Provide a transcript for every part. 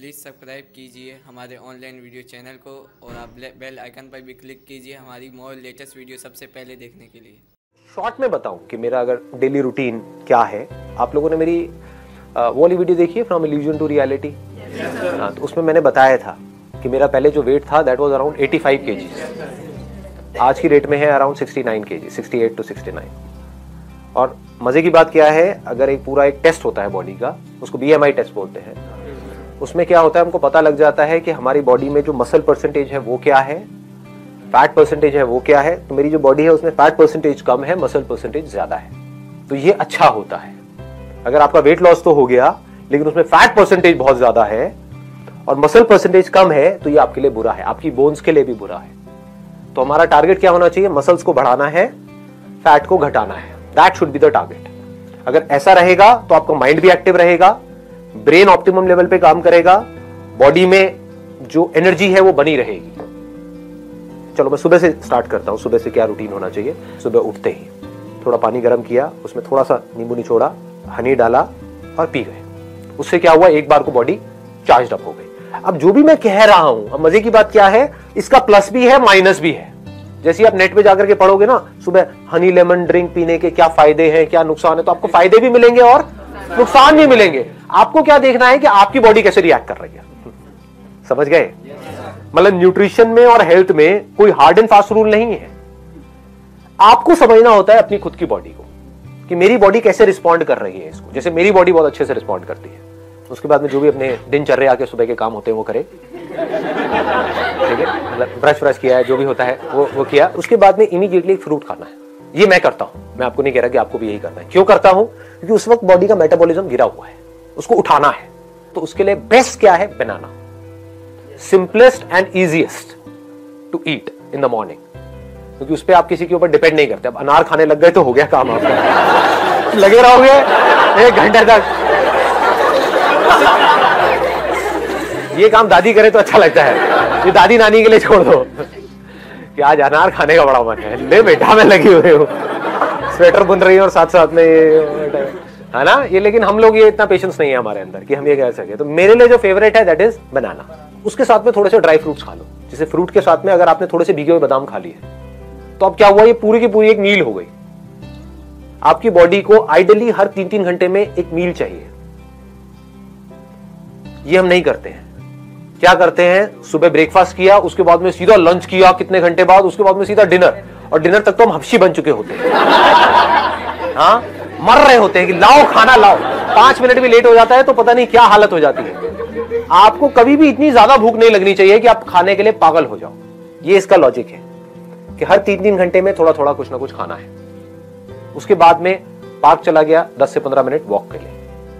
Please subscribe कीजिए हमारे online video channel को और आप बेल आइकन पर भी क्लिक कीजिए हमारी मोर लेटेस्ट वीडियो सबसे पहले देखने के लिए। शॉर्ट में बताऊं कि मेरा अगर डेली रूटीन क्या है। आप लोगों ने मेरी वो वाली वीडियो देखी है फ्रॉम इल्यूजन टू रियलिटी। तो उसमें मैंने बताया था कि मेरा पहले जो वेट था दैट वाज अराउंड 85 kg। आज की रेट में है अराउंड 69 kg, 68 to 69। और मजे की बात क्या है, अगर एक पूरा एक टेस्ट होता है बॉडी का, उसको BMI टेस्ट बोलते हैं, उसमें क्या होता है हमको पता लग जाता है कि हमारी बॉडी में जो मसल परसेंटेज है वो क्या है, फैट परसेंटेज है वो क्या है। तो मेरी जो बॉडी है उसमें फैट परसेंटेज कम है, मसल परसेंटेज ज्यादा है। तो ये अच्छा होता है। अगर आपका वेट लॉस तो हो गया लेकिन उसमें फैट परसेंटेज बहुत ज्यादा है और मसल परसेंटेज कम है तो ये आपके लिए बुरा है, आपकी बोन्स के लिए भी बुरा है। तो हमारा टारगेट क्या होना चाहिए, मसल्स को बढ़ाना है, फैट को घटाना है। That should be the target. अगर ऐसा रहेगा तो आपका माइंड भी एक्टिव रहेगा, ब्रेन ऑप्टिमम लेवल पे काम करेगा, बॉडी में जो एनर्जी है वो बनी रहेगी। चलो मैं सुबह से स्टार्ट करता हूं। सुबह से क्या रूटीन होना चाहिए। सुबह उठते ही थोड़ा पानी गर्म किया, उसमें थोड़ा सा नींबू निचोड़ा, हनी डाला और पी गए। उससे क्या हुआ, एक बार को बॉडी चार्ज अप हो गई। अब जो भी मैं कह रहा हूं, अब मजे की बात क्या है, इसका प्लस भी है माइनस भी है। जैसे आप नेट पे जाकर के पढ़ोगे ना, सुबह हनी लेमन ड्रिंक पीने के क्या फायदे हैं, क्या नुकसान है, तो आपको फायदे भी मिलेंगे और नुकसान भी मिलेंगे। आपको क्या देखना है कि आपकी बॉडी कैसे रिएक्ट कर रही है। समझ गए? मतलब न्यूट्रिशन में और हेल्थ में कोई हार्ड एंड फास्ट रूल नहीं है। आपको समझना होता है अपनी खुद की बॉडी को कि मेरी बॉडी कैसे रिस्पॉन्ड कर रही है इसको। जैसे मेरी बॉडी बहुत अच्छे से रिस्पॉन्ड करती है, उसके बाद में जो भी अपने दिनचर्या के सुबह के काम होते हैं वो करे, ठीक है, मतलब ब्रश किया है, जो भी होता है वो किया। उसके बाद में इमीडिएटली एक फ्रूट खाना है। ये मैं करता हूं, मैं आपको नहीं कह रहा कि आपको भी यही करना है। क्यों करता हूं? क्योंकि उस वक्त बॉडी का मेटाबॉलिज्म गिरा हुआ है, उसको उठाना है। तो उसके लिए बेस्ट क्या है, banana. Simplest and easiest to eat in the morning, क्योंकि उस पर आप किसी के ऊपर डिपेंड नहीं करते। अब अनार खाने लग गए तो हो गया काम आपका। लगे रहोगे 1 घंटे तक, ये काम दादी करे तो अच्छा लगता है। ये दादी नानी के लिए छोड़ दो कि आज अनार खाने का बड़ा मन है, ले बेटा मैं लगी हुई हूँ, स्वेटर बुन रही है और साथ साथ में है ना ये। लेकिन हम लोग ये इतना पेशेंस नहीं है हमारे अंदर कि हम ये कह सके। तो मेरे लिए जो फेवरेट है दैट इज बनाना। उसके साथ में थोड़े से ड्राई फ्रूट्स खा लो। जैसे फ्रूट के साथ में अगर आपने थोड़े से भीगे हुए बादाम खा लिए तो अब क्या हुआ, ये पूरी की पूरी एक मील हो गई। आपकी बॉडी को आइडियली हर 3-3 घंटे में एक मील चाहिए। ये हम नहीं करते हैं। क्या करते हैं, सुबह ब्रेकफास्ट किया, उसके बाद में सीधा लंच किया कितने घंटे बाद, उसके बाद में सीधा डिनर, और डिनर तक तो हम हफ्शी बन चुके होते हैं। हाँ, मर रहे होते हैं कि लाओ खाना लाओ। 5 मिनट भी लेट हो जाता है तो पता नहीं क्या हालत हो जाती है। आपको कभी भी इतनी ज्यादा भूख नहीं लगनी चाहिए कि आप खाने के लिए पागल हो जाओ। ये इसका लॉजिक है कि हर 3-3 घंटे में थोड़ा थोड़ा कुछ ना कुछ खाना है। उसके बाद में पार्क चला गया, 10 से 15 मिनट वॉक के लिए।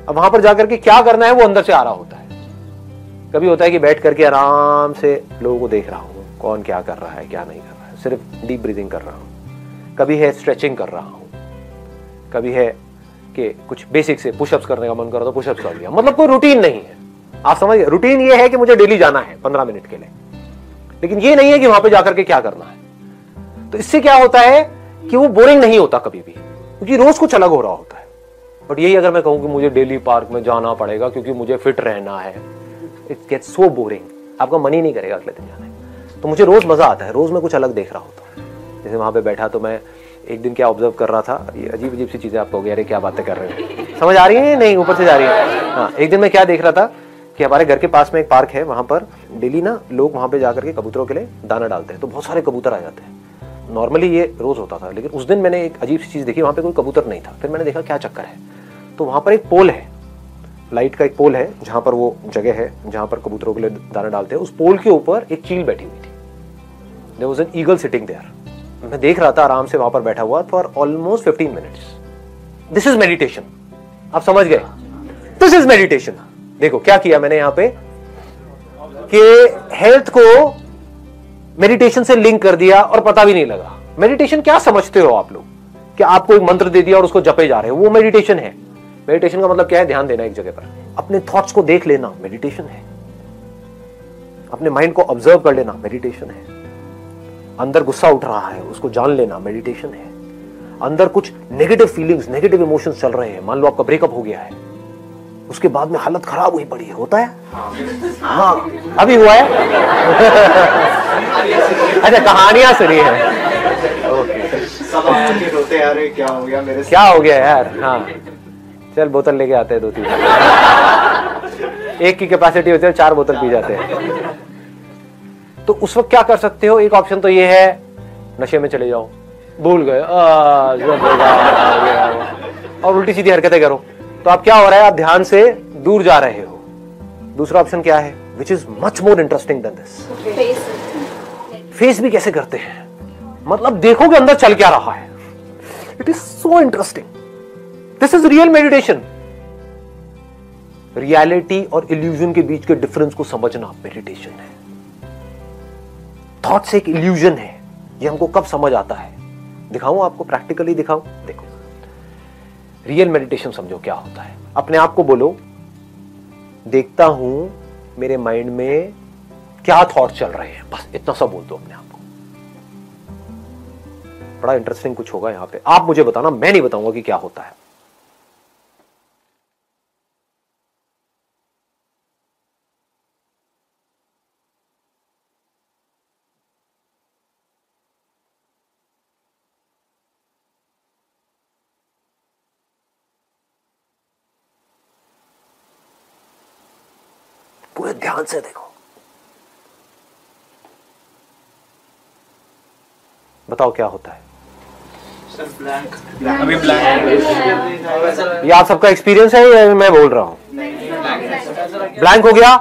अब वहां पर जाकर के क्या करना है वो अंदर से आ रहा होता है। कभी होता है कि बैठ करके आराम से लोगों को देख रहा हूं, कौन क्या कर रहा है क्या नहीं कर रहा है, सिर्फ डीप ब्रीदिंग कर रहा हूं। कभी है स्ट्रेचिंग कर रहा हूं, कभी है कि कुछ बेसिक से पुशअप्स करने का मन कर रहा तो पुशअप्स कर लिया। मतलब कोई रूटीन नहीं है। आप समझ गए? रूटीन ये है कि मुझे डेली जाना है 15 मिनट के लिए, लेकिन ये नहीं है कि वहां पे जाकर के क्या करना है। तो इससे क्या होता है कि वो बोरिंग नहीं होता कभी भी, क्योंकि रोज कुछ अलग हो रहा होता है। बट यही अगर मैं कहूं कि मुझे डेली पार्क में जाना पड़ेगा क्योंकि मुझे फिट रहना है, इट गेट्स सो बोरिंग। आपका मन ही नहीं करेगा अगले दिन जाने। तो मुझे रोज मजा आता है, रोज मैं कुछ अलग देख रहा होता हूँ। जैसे वहां पे बैठा तो मैं एक दिन क्या ऑब्जर्व कर रहा था, ये अजीब अजीब सी चीजें आप कहोगे अरे क्या बातें कर रहे हैं, समझ आ रही है नहीं, ऊपर से जा रही है। हाँ, एक दिन मैं क्या देख रहा था कि हमारे घर के पास में एक पार्क है, वहां पर डेली ना लोग वहां पे जाकर के कबूतरों के लिए दाना डालते हैं, तो बहुत सारे कबूतर आ जाते हैं। नॉर्मली ये रोज होता था, लेकिन उस दिन मैंने एक अजीब सी चीज देखी, वहां पे कोई कबूतर नहीं था। फिर मैंने देखा क्या चक्कर है, तो वहां पर एक पोल है, लाइट का एक पोल है, जहां पर वो जगह है जहां पर कबूतरों के लिए दाना डालते हैं। उस पोल के ऊपर एक चील बैठी हुई थी। There was an eagle sitting there. मैं देख रहा था आराम से वहां पर बैठा हुआ for almost 15 minutes. This is meditation. आप समझ गए? This is meditation. देखो क्या किया मैंने यहां पे कि हेल्थ को मेडिटेशन से लिंक कर दिया और पता भी नहीं लगा। मेडिटेशन क्या समझते हो आप लोग कि आपको एक मंत्र दे दिया और उसको जपे जा रहे हो, वो मेडिटेशन है? मेडिटेशन का मतलब क्या है, ध्यान देना एक जगह पर, अपने थॉट्स को देख लेना मेडिटेशन है। अपने माइंड को ऑब्जर्व कर लेना मेडिटेशन है। अंदर गुस्सा उठ रहा है उसको जान लेना मेडिटेशन है। अंदर कुछ नेगेटिव फीलिंग्स, नेगेटिव इमोशंस चल रहे हैं, मान लो आपका ब्रेकअप हो गया है, उसके बाद में हालत खराब हुई पड़ी है, होता है? हाँ, अभी हुआ है। अच्छा, कहानियां सुनी है। सब आके रोते यार, क्या हो गया मेरे साथ? क्या हो गया यार? हाँ, चल बोतल लेके आते हैं 2-3। एक की कैपेसिटी होती है, 4 बोतल पी जाते हैं। तो उस वक्त क्या कर सकते हो? एक ऑप्शन तो ये है, नशे में चले जाओ, भूल गए और उल्टी सीधी हरकतें करो। तो आप क्या हो रहा है, आप ध्यान से दूर जा रहे हो। दूसरा ऑप्शन क्या है, which is much more interesting than this? Face भी कैसे करते हैं, मतलब देखो कि अंदर चल क्या रहा है। It is so interesting. This is real meditation. Reality और इल्यूजन के बीच के डिफरेंस को समझना मेडिटेशन है। थॉट्स एक इल्यूजन है, ये हमको कब समझ आता है? दिखाऊं आपको, प्रैक्टिकली दिखाऊं? देखो, रियल मेडिटेशन समझो क्या होता है। अपने आप को बोलो, देखता हूं मेरे माइंड में क्या थॉट चल रहे हैं, बस इतना सा बोल दो अपने आप को। बड़ा इंटरेस्टिंग कुछ होगा यहां पे, आप मुझे बताना, मैं नहीं बताऊंगा कि क्या होता है। पूरे ध्यान से देखो, बताओ क्या होता है। अभी ब्लैंक। ये आप सबका एक्सपीरियंस है या मैं बोल रहा हूं? ब्लैंक हो गया?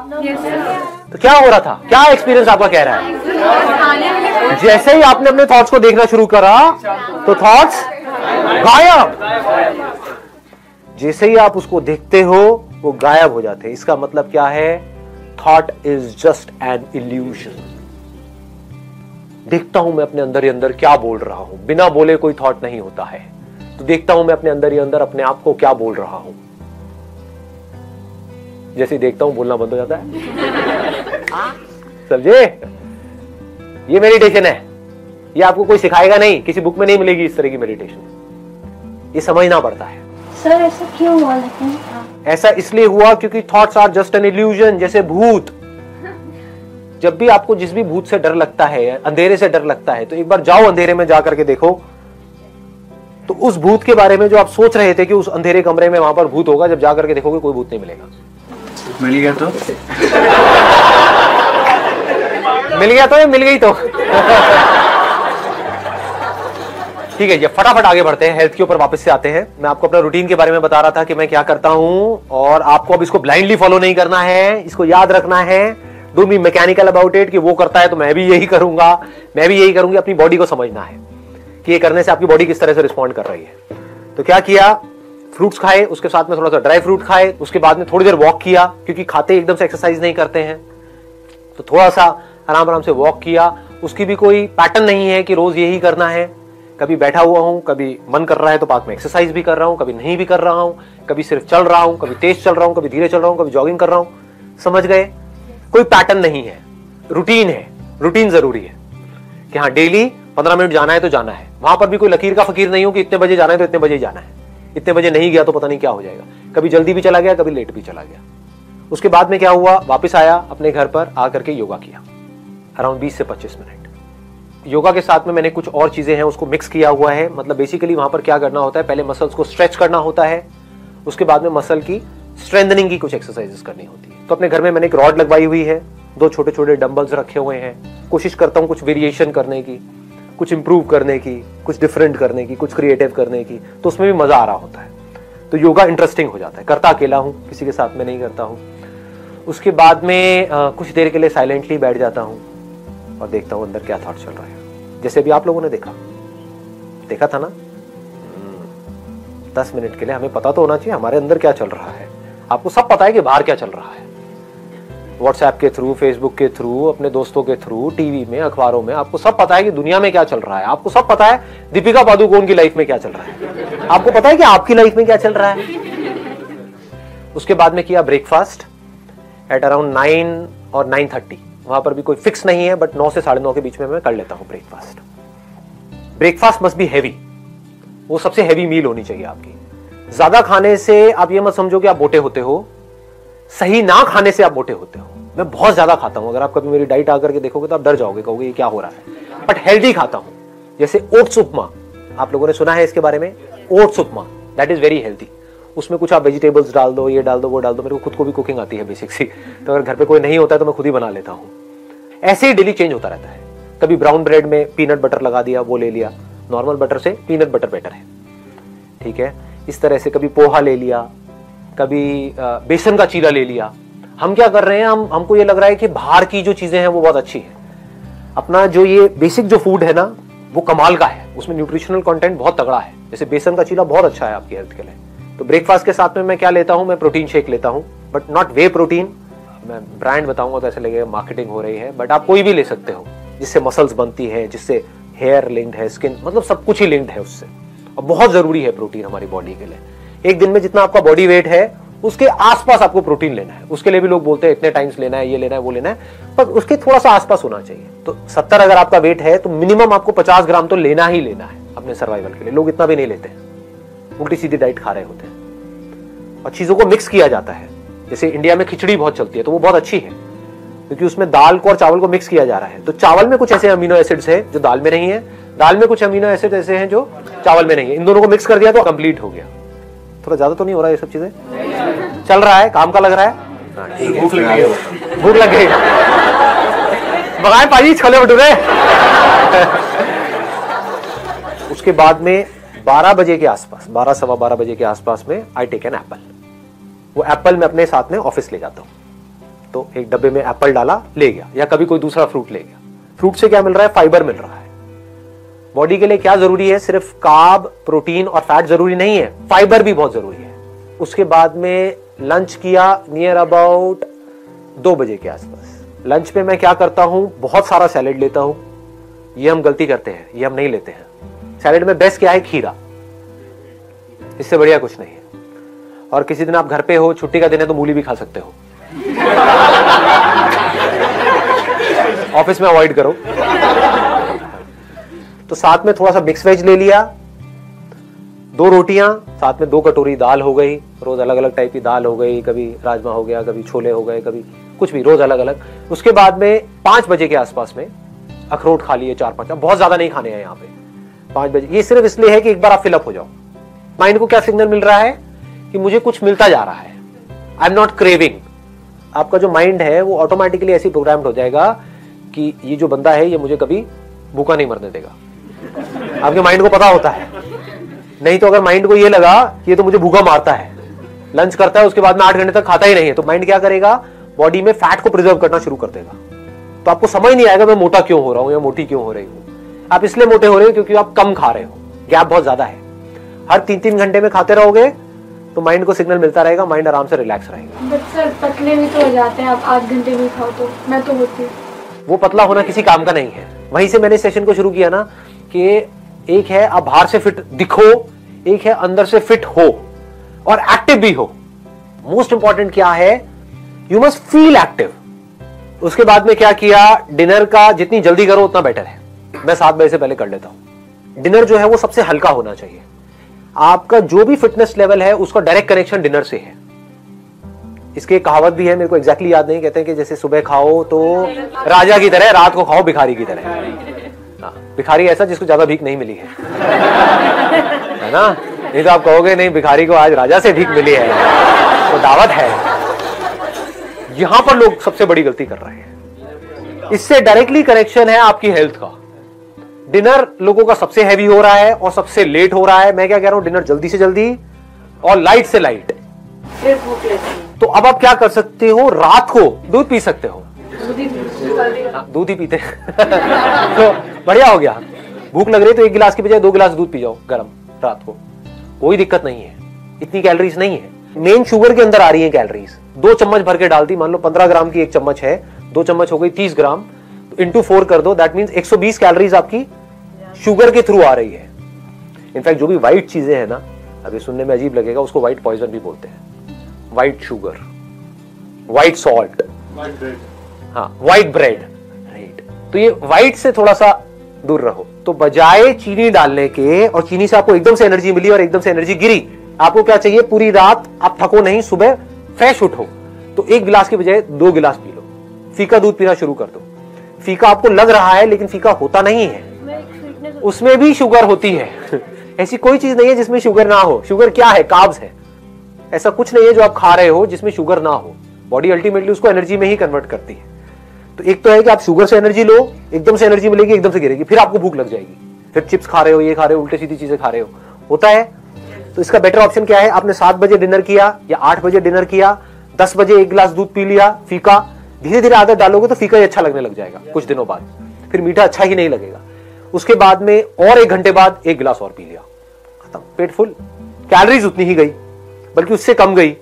तो क्या हो रहा था, क्या एक्सपीरियंस आपका कह रहा है? जैसे ही आपने अपने थॉट्स को देखना शुरू करा तो थॉट्स गायब। जैसे ही आप उसको देखते हो वो गायब हो जाते हैं। इसका मतलब क्या है? Thought is just an illusion. देखता हूं मैं अपने अंदर ही अंदर क्या बोल रहा हूं, बिना बोले कोई थॉट नहीं होता है। तो देखता हूं मैं अपने अंदर ही अंदर अपने आप को क्या बोल रहा हूं। जैसे ही देखता हूं बोलना बंद हो जाता है। समझे? ये मेडिटेशन है। ये आपको कोई सिखाएगा नहीं, किसी बुक में नहीं मिलेगी इस तरह की मेडिटेशन। ये समझना पड़ता है। सर ऐसा क्यों हुआ? लेकिन ऐसा इसलिए हुआ क्योंकि thoughts are just an illusion. जैसे भूत, जब भी आपको जिस भी भूत से डर लगता है, अंधेरे से डर लगता है, तो एक बार जाओ अंधेरे में जा करके देखो, तो उस भूत के बारे में जो आप सोच रहे थे कि उस अंधेरे कमरे में वहां पर भूत होगा, जब जाकर के देखोगे कोई भूत नहीं मिलेगा। मिल गया तो मिल गया तो या मिल गई तो? ठीक है जी, फटाफट आगे बढ़ते हैं, हेल्थ के ऊपर वापस से आते हैं। मैं आपको अपना रूटीन के बारे में बता रहा था कि मैं क्या करता हूं, और आपको अब इसको ब्लाइंडली फॉलो नहीं करना है, इसको याद रखना है। Don't be mechanical about it कि वो करता है तो मैं भी यही करूंगा, मैं भी यही करूंगी। अपनी बॉडी को समझना है कि ये करने से आपकी बॉडी किस तरह से रिस्पॉन्ड कर रही है। तो क्या किया, फ्रूट्स खाए, उसके साथ में थोड़ा सा ड्राई फ्रूट खाए, उसके बाद में थोड़ी देर वॉक किया, क्योंकि खाते एकदम से एक्सरसाइज नहीं करते हैं, तो थोड़ा सा आराम आराम से वॉक किया। उसकी भी कोई पैटर्न नहीं है कि रोज यही करना है। कभी बैठा हुआ हूं, कभी मन कर रहा है तो पार्क में एक्सरसाइज भी कर रहा हूं, कभी नहीं भी कर रहा हूं, कभी सिर्फ चल रहा हूं, कभी तेज चल रहा हूं, कभी धीरे चल रहा हूं, कभी जॉगिंग कर रहा हूं। समझ गए? कोई पैटर्न नहीं है, रूटीन है। रूटीन जरूरी है कि हाँ डेली 15 मिनट जाना है तो जाना है। वहां पर भी कोई लकीर का फकीर नहीं हो कि इतने बजे जाना है तो इतने बजे जाना है, इतने बजे नहीं गया तो पता नहीं क्या हो जाएगा। कभी जल्दी भी चला गया, कभी लेट भी चला गया। उसके बाद में क्या हुआ, वापस आया अपने घर पर, आकर के योगा किया अराउंड 20 से 25 मिनट। योगा के साथ में मैंने कुछ और चीजें हैं उसको मिक्स किया हुआ है। मतलब बेसिकली वहां पर क्या करना होता है, पहले मसल्स को स्ट्रेच करना होता है, उसके बाद में मसल की स्ट्रेंथनिंग की कुछ एक्सरसाइजेस करनी होती है। तो अपने घर में मैंने एक रॉड लगवाई हुई है, 2 छोटे छोटे डंबल्स रखे हुए हैं। कोशिश करता हूं कुछ वेरिएशन करने की, कुछ इंप्रूव करने की, कुछ डिफरेंट करने की, कुछ क्रिएटिव करने की, तो उसमें भी मजा आ रहा होता है। तो योगा इंटरेस्टिंग हो जाता है। करता अकेला हूं, किसी के साथ में नहीं करता हूं। उसके बाद में कुछ देर के लिए साइलेंटली बैठ जाता हूं और देखता हूं अंदर क्या थॉट चल रहा है। जैसे अभी आप लोगों ने देखा था ना, 10 मिनट के लिए हमें पता तो होना चाहिए हमारे अंदर क्या चल रहा है। आपको सब पता है कि बाहर क्या चल रहा है, व्हाट्सएप के थ्रू, फेसबुक के थ्रू, अपने दोस्तों के थ्रू, टीवी में, अखबारों में, आपको सब पता है कि दुनिया में क्या चल रहा है। आपको सब पता है दीपिका पादुकोण की लाइफ में क्या चल रहा है, आपको पता है कि आपकी लाइफ में क्या चल रहा है। उसके बाद में किया ब्रेकफास्ट एट अराउंड 9 और 9:30। वहां पर भी कोई फिक्स नहीं है, बट 9 से 9:30 के बीच में मैं कर लेता हूं breakfast. Breakfast must be heavy, वो सबसे हैवी मील होनी चाहिए आपकी। ज्यादा खाने से आप ये मत समझो कि आप मोटे होते हो, सही ना खाने से आप मोटे होते हो। मैं बहुत ज्यादा खाता हूं, अगर आप कभी मेरी डाइट आकर के देखोगे तो आप डर जाओगे, कहोगे ये क्या हो रहा है, बट हेल्दी खाता हूं। जैसे ओट्स उपमा, आप लोगों ने सुना है इसके बारे में, oats upma, that is very healthy. उसमें कुछ आप वेजिटेबल्स डाल दो, ये डाल दो, वो डाल दो। मेरे को खुद को भी कुकिंग आती है बेसिक सी, तो अगर घर पे कोई नहीं होता है तो मैं खुद ही बना लेता हूँ। ऐसे ही डेली चेंज होता रहता है। कभी ब्राउन ब्रेड में पीनट बटर लगा दिया, वो ले लिया, नॉर्मल बटर से पीनट बटर बेटर है, ठीक है। इस तरह से कभी पोहा ले लिया, कभी बेसन का चीला ले लिया। हम क्या कर रहे हैं, हमको ये लग रहा है कि बाहर की जो चीजें हैं वो बहुत अच्छी है। अपना जो ये बेसिक जो फूड है ना वो कमाल का है, उसमें न्यूट्रिशनल कंटेंट बहुत तगड़ा है। जैसे बेसन का चीला बहुत अच्छा है आपकी हेल्थ के लिए। तो ब्रेकफास्ट के साथ में मैं क्या लेता हूं, मैं प्रोटीन शेक लेता हूं, बट नॉट वे प्रोटीन। मैं ब्रांड बताऊंगा तो ऐसे लगेगा मार्केटिंग हो रही है, बट आप कोई भी ले सकते हो, जिससे मसल्स बनती है, जिससे हेयर लिंक्ड है, स्किन, मतलब सब कुछ ही लिंक्ड है उससे। और बहुत जरूरी है प्रोटीन हमारी बॉडी के लिए। एक दिन में जितना आपका बॉडी वेट है उसके आसपास आपको प्रोटीन लेना है। उसके लिए भी लोग बोलते हैं इतने टाइम्स लेना है, ये लेना है, वो लेना है, पर उसके थोड़ा सा आसपास होना चाहिए। तो 70 अगर आपका वेट है तो मिनिमम आपको 50 ग्राम तो लेना ही लेना है अपने सर्वाइवल के लिए। लोग इतना भी नहीं लेते, उल्टी सीधी डाइट खा रहे होते हैं। और चीजों को मिक्स किया जाता है। जैसे इंडिया में खिचड़ी बहुत चलती है, तो वो बहुत अच्छी है क्योंकि उसमें दाल को और चावल को मिक्स किया जा रहा है। तो चावल में कुछ ऐसे अमीनो एसिड्स है जो दाल में नहीं है, दाल में कुछ अमीनो एसिड ऐसे हैं जो चावल में नहीं है। इन दोनों को मिक्स कर दिया तो कंप्लीट हो गया। थोड़ा ज्यादा तो नहीं हो रहा है ये सब चीजें? चल रहा है, काम का लग रहा है। ठीक है, भूख लग गई, मंगाए पाजी छोले भटूरे। उसके बाद में 12 बजे के आसपास, 12 सवा 12 बजे के आसपास में आई टेक एन एप्पल। वो एप्पल मैं अपने साथ में ऑफिस ले जाता हूं, तो एक डब्बे में एप्पल डाला, ले गया, या कभी कोई दूसरा फ्रूट ले गया। फ्रूट से क्या मिल रहा है? फाइबर मिल रहा है। बॉडी के लिए क्या जरूरी है? सिर्फ कार्ब, प्रोटीन और फैट जरूरी नहीं है, फाइबर भी बहुत जरूरी है। उसके बाद में लंच किया नियर अबाउट 2 बजे के आसपास। लंच पे मैं क्या करता हूं, बहुत सारा सैलेड लेता हूं। ये हम गलती करते हैं, ये हम नहीं लेते हैं। सैलेड में बेस्ट क्या है? खीरा, इससे बढ़िया कुछ नहीं है। और किसी दिन आप घर पे हो, छुट्टी का दिन है, तो मूली भी खा सकते हो। ऑफिस में अवॉइड करो। तो साथ में थोड़ा सा मिक्स वेज ले लिया, 2 रोटियां, साथ में 2 कटोरी दाल हो गई। रोज अलग अलग टाइप की दाल हो गई, कभी राजमा हो गया, कभी छोले हो गए, कभी कुछ भी, रोज अलग अलग। उसके बाद में 5 बजे के आसपास में अखरोट खा लिए 4-5, बहुत ज्यादा नहीं खाने हैं यहाँ पे। 5 बजे ये सिर्फ इसलिए है कि एक बार आप फिलअप हो जाओ। माइंड को क्या सिग्नल मिल रहा है कि मुझे कुछ मिलता जा रहा है, आई एम नॉट क्रेविंग। आपका जो माइंड है वो ऑटोमेटिकली ऐसी प्रोग्राम्ड हो जाएगा कि ये जो बंदा है ये मुझे कभी भूखा नहीं मरने देगा। आपके माइंड को पता होता है। नहीं तो अगर माइंड को ये लगा कि ये तो मुझे भूखा मारता है, लंच करता है उसके बाद में 8 घंटे तक खाता ही नहीं है, तो माइंड क्या करेगा? बॉडी में फैट को प्रिजर्व करना शुरू कर देगा। तो आपको समझ नहीं आएगा मैं मोटा क्यों हो रहा हूं या मोटी क्यों हो रही हूं। आप इसलिए मोटे हो रहे हो क्योंकि आप कम खा रहे हो, गैप बहुत ज्यादा है। हर 3-3 घंटे में खाते रहोगे तो माइंड को सिग्नल मिलता रहेगा, माइंड आराम से रिलैक्स रहेगा। बट सर पतले भी तो हो जाते हैं, आप 8 घंटे भी खाओ तो। मैं तो होती हूँ। वो पतला होना किसी काम का नहीं है। वहीं से मैंने सेशन को शुरू किया ना कि एक है आप बाहर से फिट दिखो, एक है अंदर से फिट हो और एक्टिव भी हो। मोस्ट इंपॉर्टेंट क्या है? You must feel active. उसके बाद में क्या किया? डिनर का जितनी जल्दी करो उतना बेटर है। मैं 7 बजे से पहले कर लेता हूं। डिनर जो है वो सबसे हल्का होना चाहिए। आपका जो भी फिटनेस लेवल है उसका डायरेक्ट कनेक्शन डिनर से है। इसकी एक कहावत भी है, मेरे को एग्जैक्टली याद नहीं, कहते हैं कि जैसे सुबह खाओ तो राजा की तरह, रात को खाओ भिखारी की तरह। हाँ, भिखारी ऐसा जिसको ज्यादा भीख नहीं मिली है ना? नहीं तो आप कहोगे नहीं भिखारी को आज राजा से भीख मिली है, तो दावत है। यहां पर लोग सबसे बड़ी गलती कर रहे हैं। इससे डायरेक्टली कनेक्शन है आपकी हेल्थ का। डिनर लोगों का सबसे हैवी हो रहा है और सबसे लेट हो रहा है। मैं क्या कह रहा हूं? डिनर जल्दी से जल्दी और लाइट से लाइट। फिर भूख लगती है। तो अब आप क्या कर सकते हो? रात को दूध पी सकते हो। दूध ही पीते तो बढ़िया हो गया। भूख लग रही है तो 1 गिलास की बजाय 2 गिलास दूध पी जाओ गर्म रात को, कोई दिक्कत नहीं है। इतनी कैलोरीज नहीं है। मेन शुगर के अंदर आ रही है कैलोरीज। 2 चम्मच भर के डाल दी, मान लो 15 ग्राम की 1 चम्मच है, 2 चम्मच हो गई 30 ग्राम, तो इंटू 4 कर दो, दैट मीन्स 120 कैलोरीज आपकी शुगर के थ्रू आ रही है। इनफैक्ट जो भी व्हाइट चीजें हैं ना, अभी सुनने में अजीब लगेगा, उसको व्हाइट पॉइजन भी बोलते हैं। व्हाइट शुगर, व्हाइट सॉल्ट, हाँ व्हाइट ब्रेड, राइट। तो ये व्हाइट से थोड़ा सा दूर रहो। तो बजाय चीनी डालने के, और चीनी से आपको एकदम से एनर्जी मिली और एकदम से एनर्जी गिरी, आपको क्या चाहिए? पूरी रात आप थको नहीं, सुबह फ्रेश उठो। तो 1 गिलास की बजाय 2 गिलास पी लो। फीका दूध पीना शुरू कर दो। फीका आपको लग रहा है लेकिन फीका होता नहीं है, उसमें भी शुगर होती है। ऐसी कोई चीज नहीं है जिसमें शुगर ना हो। शुगर क्या है? कार्ब्स है। ऐसा कुछ नहीं है जो आप खा रहे हो जिसमें शुगर ना हो। बॉडी अल्टीमेटली उसको एनर्जी में ही कन्वर्ट करती है। तो एक तो है कि आप शुगर से एनर्जी लो, एकदम से एनर्जी मिलेगी, एकदम से गिरेगी, फिर आपको भूख लग जाएगी, फिर चिप्स खा रहे हो, ये खा रहे हो, उल्टे सीधी चीजें खा रहे हो, होता है। तो इसका बेटर ऑप्शन क्या है? आपने 7 बजे डिनर किया या 8 बजे डिनर किया, 10 बजे 1 गिलास दूध पी लिया फीका। धीरे धीरे आदत डालोगे तो फीका ही अच्छा लगने लग जाएगा कुछ दिनों बाद, फिर मीठा अच्छा ही नहीं लगेगा। उसके बाद में और 1 घंटे बाद 1 गिलास और पी लिया, खत्म, पेट फुल। कैलोरीज उतनी ही गई, बल्कि उससे कम गई।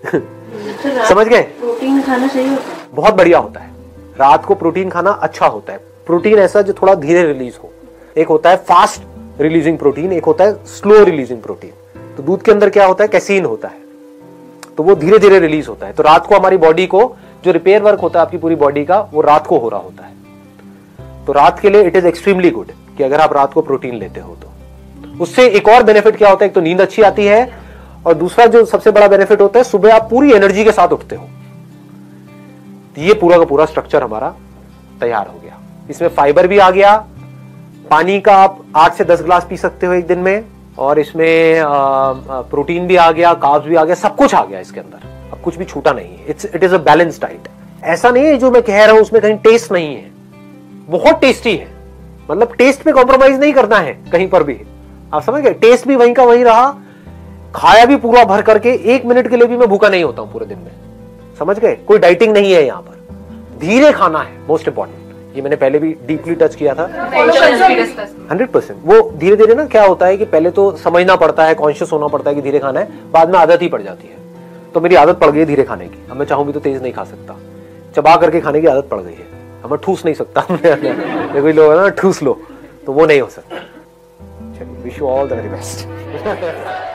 समझ गए? प्रोटीन खाना सही होता है? बहुत बढ़िया होता है। रात को प्रोटीन खाना अच्छा होता है। प्रोटीन ऐसा जो थोड़ा धीरे रिलीज हो। एक होता है फास्ट रिलीजिंग प्रोटीन, एक होता है स्लो रिलीजिंग प्रोटीन। तो दूध के अंदर क्या होता है? कैसीन होता है, तो वो धीरे धीरे रिलीज होता है। तो रात को हमारी बॉडी को जो रिपेयर वर्क होता है आपकी पूरी बॉडी का, वो रात को हो रहा होता है। तो रात के लिए इट इज एक्सट्रीमली गुड कि अगर आप रात को प्रोटीन लेते हो तो उससे एक और बेनिफिट क्या होता है? एक तो नींद अच्छी आती है, और दूसरा जो सबसे बड़ा बेनिफिट होता है, सुबह आप पूरी एनर्जी के साथ उठते हो। ये पूरा का पूरा स्ट्रक्चर हमारा तैयार हो गया। इसमें फाइबर भी आ गया, पानी का आप 8 से 10 गिलास पी सकते हो एक दिन में, और इसमें प्रोटीन भी आ गया, कार्ब्स भी आ गया, सब कुछ आ गया इसके अंदर। अब कुछ भी छूटा नहीं है। It is a balance diet. ऐसा नहीं है जो मैं कह रहा हूं उसमें कहीं टेस्ट नहीं है, बहुत टेस्टी है। मतलब टेस्ट पे कॉम्प्रोमाइज नहीं करना है कहीं पर भी, आप समझ गए? टेस्ट भी वहीं का वहीं रहा, खाया भी पूरा भर करके, 1 मिनट के लिए भी मैं भूखा नहीं होता हूं पूरे दिन में। समझ गए? कोई डाइटिंग नहीं है यहां पर। धीरे खाना है मोस्ट इंपॉर्टेंट। ये मैंने पहले भी डीपली टच किया था। 100%। वो धीरे धीरे ना क्या होता है कि पहले तो समझना पड़ता है, कॉन्शियस होना पड़ता है कि धीरे खाना है, बाद में आदत ही पड़ जाती है। तो मेरी आदत पड़ गई धीरे खाने की। अब मैं चाहूं भी तो तेज नहीं खा सकता, चबा करके खाने की आदत पड़ गई है। अब मैं ठूस नहीं सकता। कोई लोग है ना ठूस लो, तो वो नहीं हो सकता। चलिए, wish you all the very best.